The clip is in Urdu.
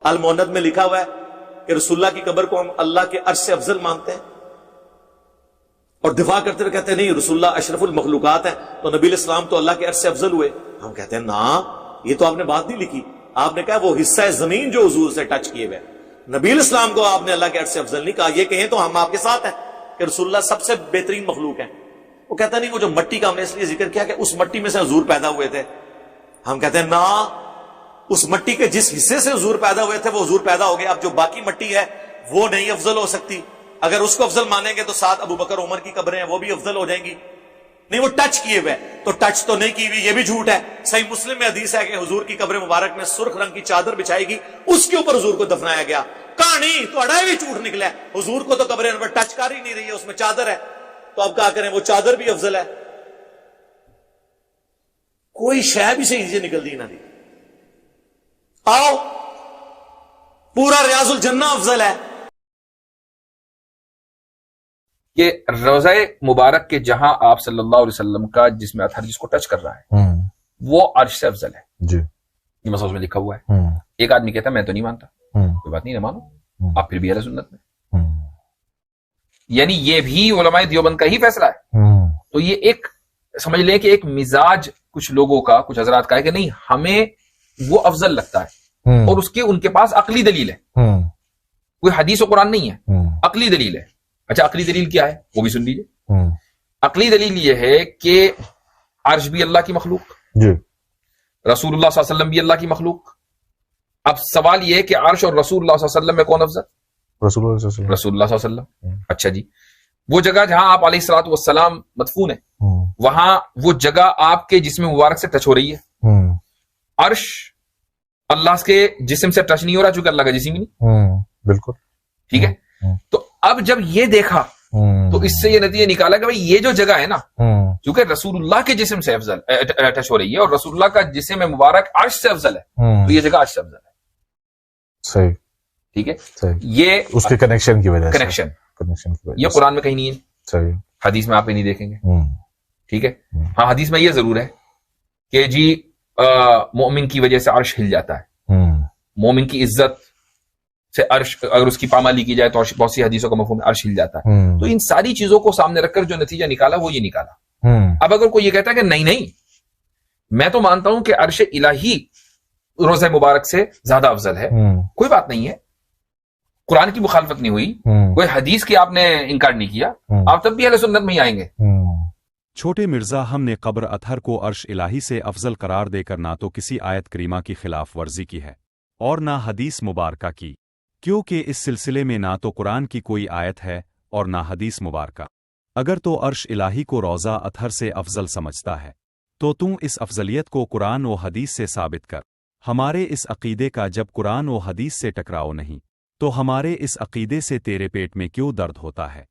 الموند میں لکھا ہوا ہے کہ رسول اللہ کی قبر کو ہم اللہ کے عرش سے افضل مانتے ہیں، اور دفاع کرتے ہوئے کہتے ہیں نہیں رسول اللہ اشرف المخلوقات ہیں، تو نبی علیہ السلام تو اللہ کے عرش سے افضل ہوئے۔ ہم کہتے ہیں نا، یہ تو آپ نے بات نہیں لکھی، آپ نے کہا وہ حصہ زمین جو حضور سے ٹچ کیے ہوئے، نبی علیہ السلام کو آپ نے اللہ کے عرش سے افضل نہیں کہا۔ یہ کہیں تو ہم آپ کے ساتھ ہیں کہ رسول اللہ سب سے بہترین مخلوق ہیں۔ وہ کہتا نہیں وہ جو مٹی کا ہم نے اس لیے ذکر کیا کہ اس مٹی میں سے حضور پیدا ہوئے تھے۔ ہم کہتے ہیں نا، اس مٹی کے جس حصے سے حضور پیدا ہوئے تھے وہ حضور پیدا ہو گئے، اب جو باقی مٹی ہے وہ نہیں افضل ہو سکتی۔ اگر اس کو افضل مانیں گے تو ساتھ ابو بکر عمر کی قبریں ہیں وہ بھی افضل ہو جائیں گی۔ نہیں وہ ٹچ کیے ہوئے، تو ٹچ تو نہیں کی ہوئی، یہ بھی جھوٹ ہے۔ صحیح مسلم میں حدیث ہے کہ حضور کی قبر مبارک میں سرخ رنگ کی چادر بچھائی گئی، اس کے اوپر حضور کو دفنایا گیا۔ کہانی تو اڑا بھی جھوٹ نکلا ہے، حضور کو تو قبر انور ٹچ کر ہی نہیں رہی ہے، اس میں چادر ہے، تو اب کیا کریں، وہ چادر بھی افضل ہے۔ کوئی شے بھی صحیح سے نکل دی نہ دی۔ آؤ پورا ریاض الجنہ افضل ہے کہ روضہ مبارک کے جہاں آپ صلی اللہ علیہ وسلم کا جسم اطہر جس کو ٹچ کر رہا ہے وہ عرش سے افضل ہے جی، یہ مسئلہ میں لکھا ہوا ہے۔ ایک آدمی کہتا ہے میں تو نہیں مانتا، کوئی بات نہیں، نہ مانو، آپ پھر بھی اہل سنت میں، یعنی یہ بھی علماء دیوبند کا ہی فیصلہ ہے۔ تو یہ ایک سمجھ لیں کہ ایک مزاج کچھ لوگوں کا، کچھ حضرات کا ہے کہ نہیں ہمیں وہ افضل لگتا ہے، اور اس کے ان کے پاس عقلی دلیل ہے، کوئی حدیث و قرآن نہیں ہے، عقلی دلیل ہے۔ اچھا عقلی دلیل کیا ہے وہ بھی سن لیجیے۔ عقلی دلیل یہ ہے کہ عرش بھی اللہ کی مخلوق، جی، رسول اللہ صلی اللہ علیہ وسلم بھی اللہ کی مخلوق۔ اب سوال یہ ہے کہ عرش اور رسول اللہ صلی اللہ علیہ وسلم میں کون افضل؟ رسول اللہ صلی اللہ علیہ وسلم۔ رسول اللہ صلی اللہ علیہ وسلم۔ اچھا جی، وہ جگہ جہاں آپ علیہ الصلوۃ والسلام مدفون ہیں، وہاں وہ جگہ آپ کے جسم مبارک سے ٹچ ہو رہی ہے۔ عرش اللہ کے جسم سے ٹچ نہیں ہو رہا چونکہ اللہ کا جسم ہی نہیں، بالکل ٹھیک ہے۔ تو اب جب یہ دیکھا تو اس سے یہ نتیجہ نکالا کہ بھائی یہ جو جگہ ہے نا، چونکہ رسول اللہ کے جسم سے افضل ٹچ ہو رہی ہے اور رسول اللہ کا جسم مبارک عرش سے افضل ہے، تو یہ جگہ عرش سے افضل ہے۔ صحیح، ٹھیک ہے، صحیح، یہ اس کے کنیکشن کی وجہ سے، کنیکشن کنیکشن کی وجہ یہ سے، قرآن میں کہیں نہیں ہے، صحیح، حدیث میں آپ کہیں نہیں دیکھیں گے، ٹھیک ہے۔ ہاں حدیث میں یہ ضرور ہے کہ جی مومن کی وجہ سے عرش ہل جاتا ہے، مومن کی عزت سے عرش اگر اس کی پامالی کی جائے تو بہت سی حدیثوں کا مفہوم عرش ہل جاتا ہے۔ تو ان ساری چیزوں کو سامنے رکھ کر جو نتیجہ نکالا وہ یہ نکالا۔ اب اگر کوئی یہ کہتا ہے کہ نہیں میں تو مانتا ہوں کہ عرش الہی روزہ مبارک سے زیادہ افضل ہے، کوئی بات نہیں ہے، قرآن کی مخالفت نہیں ہوئی، کوئی حدیث کی آپ نے انکار نہیں کیا، آپ تب بھی اہل سنت میں ہی آئیں گے۔ چھوٹے مرزا ہم نے قبر اطہر کو عرش الہی سے افضل قرار دے کر نہ تو کسی آیت کریمہ کی خلاف ورزی کی ہے اور نہ حدیث مبارکہ کی، کیونکہ اس سلسلے میں نہ تو قرآن کی کوئی آیت ہے اور نہ حدیث مبارکہ۔ اگر تو عرش الہی کو روضہ اطہر سے افضل سمجھتا ہے تو تم اس افضلیت کو قرآن و حدیث سے ثابت کر۔ ہمارے اس عقیدے کا جب قرآن و حدیث سے ٹکراؤ نہیں تو ہمارے اس عقیدے سے تیرے پیٹ میں کیوں درد ہوتا ہے؟